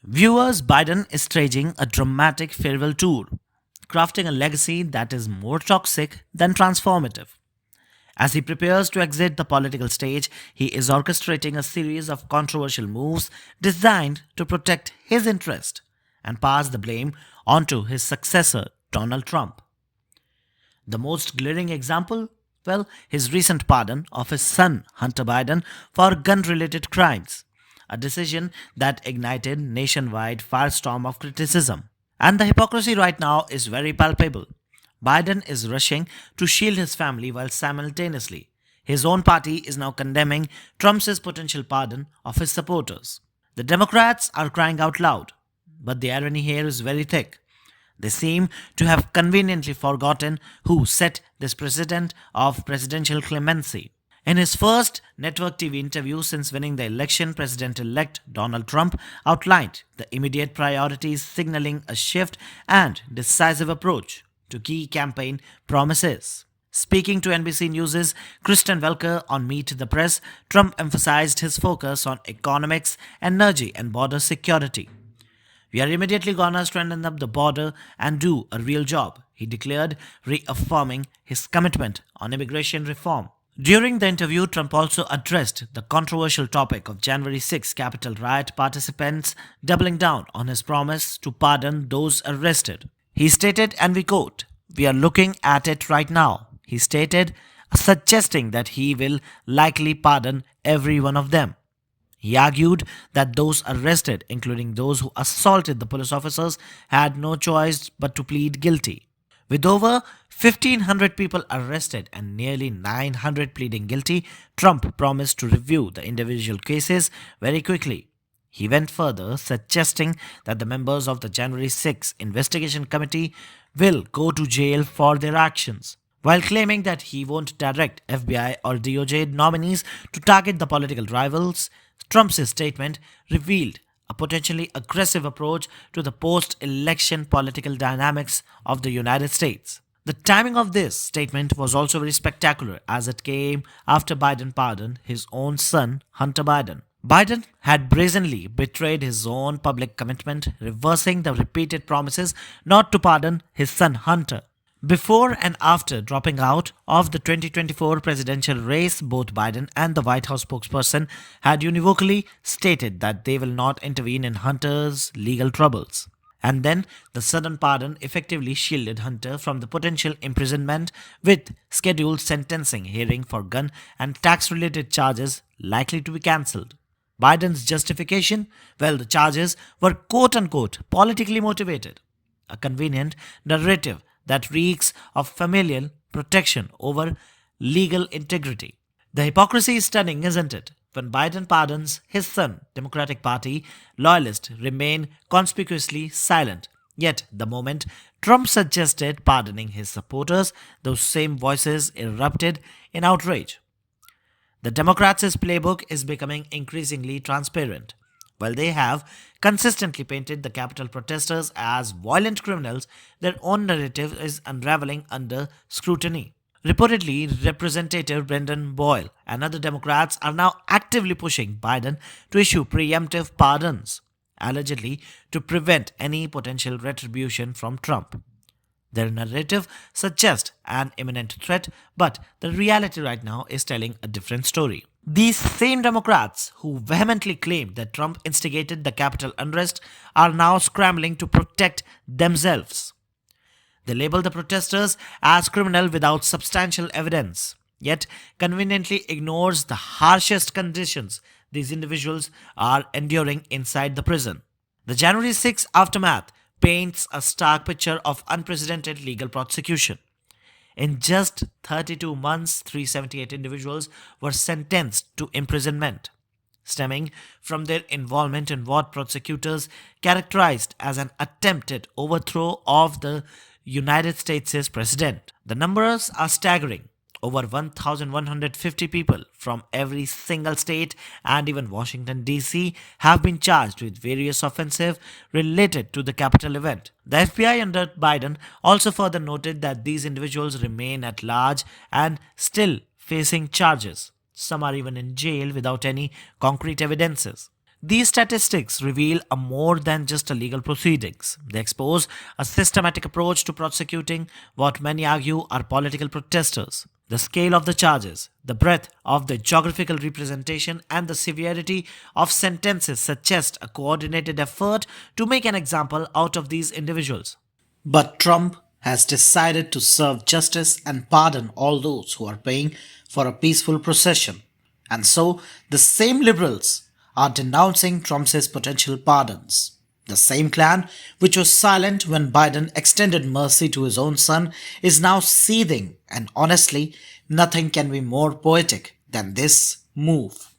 Viewers, Biden is staging a dramatic farewell tour, crafting a legacy that is more toxic than transformative. As he prepares to exit the political stage, he is orchestrating a series of controversial moves designed to protect his interest and pass the blame onto his successor, Donald Trump. The most glaring example? Well, his recent pardon of his son, Hunter Biden, for gun related crimes, a decision that ignited nationwide firestorm of criticism. And the hypocrisy right now is very palpable. Biden is rushing to shield his family while simultaneously his own party is now condemning Trump's potential pardon of his supporters. The Democrats are crying out loud, but the irony here is very thick. They seem to have conveniently forgotten who set this precedent of presidential clemency. In his first network TV interview since winning the election, President elect Donald Trump outlined the immediate priorities, signaling a shift and decisive approach to key campaign promises. Speaking to NBC News' Kristen Welker on Meet the Press, Trump emphasized his focus on economics, energy, and border security. We are immediately gonna strengthen up the border and do a real job, he declared, reaffirming his commitment on immigration reform. During the interview, Trump also addressed the controversial topic of January 6 Capitol riot participants, doubling down on his promise to pardon those arrested. He stated, and we quote, "We are looking at it right now," he stated, suggesting that he will likely pardon every one of them. He argued that those arrested, including those who assaulted the police officers, had no choice but to plead guilty. With over 1,500 people arrested and nearly 900 pleading guilty, Trump promised to review the individual cases very quickly. He went further, suggesting that the members of the January 6 investigation committee will go to jail for their actions, while claiming that he won't direct FBI or DOJ nominees to target the political rivals. Trump's statement revealed a potentially aggressive approach to the post election political dynamics of the United States. The timing of this statement was also very spectacular as it came after Biden pardoned his own son, Hunter Biden. Biden had brazenly betrayed his own public commitment, reversing the repeated promises not to pardon his son Hunter. Before and after dropping out of the 2024 presidential race, both Biden and the White House spokesperson had unequivocally stated that they will not intervene in Hunter's legal troubles. And then the sudden pardon effectively shielded Hunter from the potential imprisonment, with scheduled sentencing hearing for gun and tax related charges likely to be cancelled. Biden's justification? Well, the charges were quote unquote politically motivated, a convenient narrative that reeks of familial protection over legal integrity. The hypocrisy is stunning, isn't it? When Biden pardons his son, Democratic Party loyalists remain conspicuously silent. Yet, the moment Trump suggested pardoning his supporters, those same voices erupted in outrage. The Democrats' playbook is becoming increasingly transparent. While they have consistently painted the Capitol protesters as violent criminals, their own narrative is unraveling under scrutiny. Reportedly, Representative Brendan Boyle and other Democrats are now actively pushing Biden to issue preemptive pardons, allegedly to prevent any potential retribution from Trump. Their narrative suggests an imminent threat, but the reality right now is telling a different story. These same Democrats who vehemently claimed that Trump instigated the Capitol unrest are now scrambling to protect themselves. They label the protesters as criminal without substantial evidence, yet conveniently ignores the harshest conditions these individuals are enduring inside the prison. The January 6 aftermath paints a stark picture of unprecedented legal prosecution. In just 32 months, 378 individuals were sentenced to imprisonment, stemming from their involvement in what prosecutors characterized as an attempted overthrow of the United States' president. The numbers are staggering. Over 1,150 people from every single state and even Washington, D.C. have been charged with various offenses related to the Capitol event. The FBI under Biden also further noted that these individuals remain at large and still facing charges. Some are even in jail without any concrete evidences. These statistics reveal a more than just a legal proceedings. They expose a systematic approach to prosecuting what many argue are political protesters. The scale of the charges, the breadth of the geographical representation, and the severity of sentences suggest a coordinated effort to make an example out of these individuals. But Trump has decided to serve justice and pardon all those who are paying for a peaceful procession. And so, the same liberals are denouncing Trump's potential pardons. The same clan, which was silent when Biden extended mercy to his own son, is now seething, and honestly, nothing can be more poetic than this move.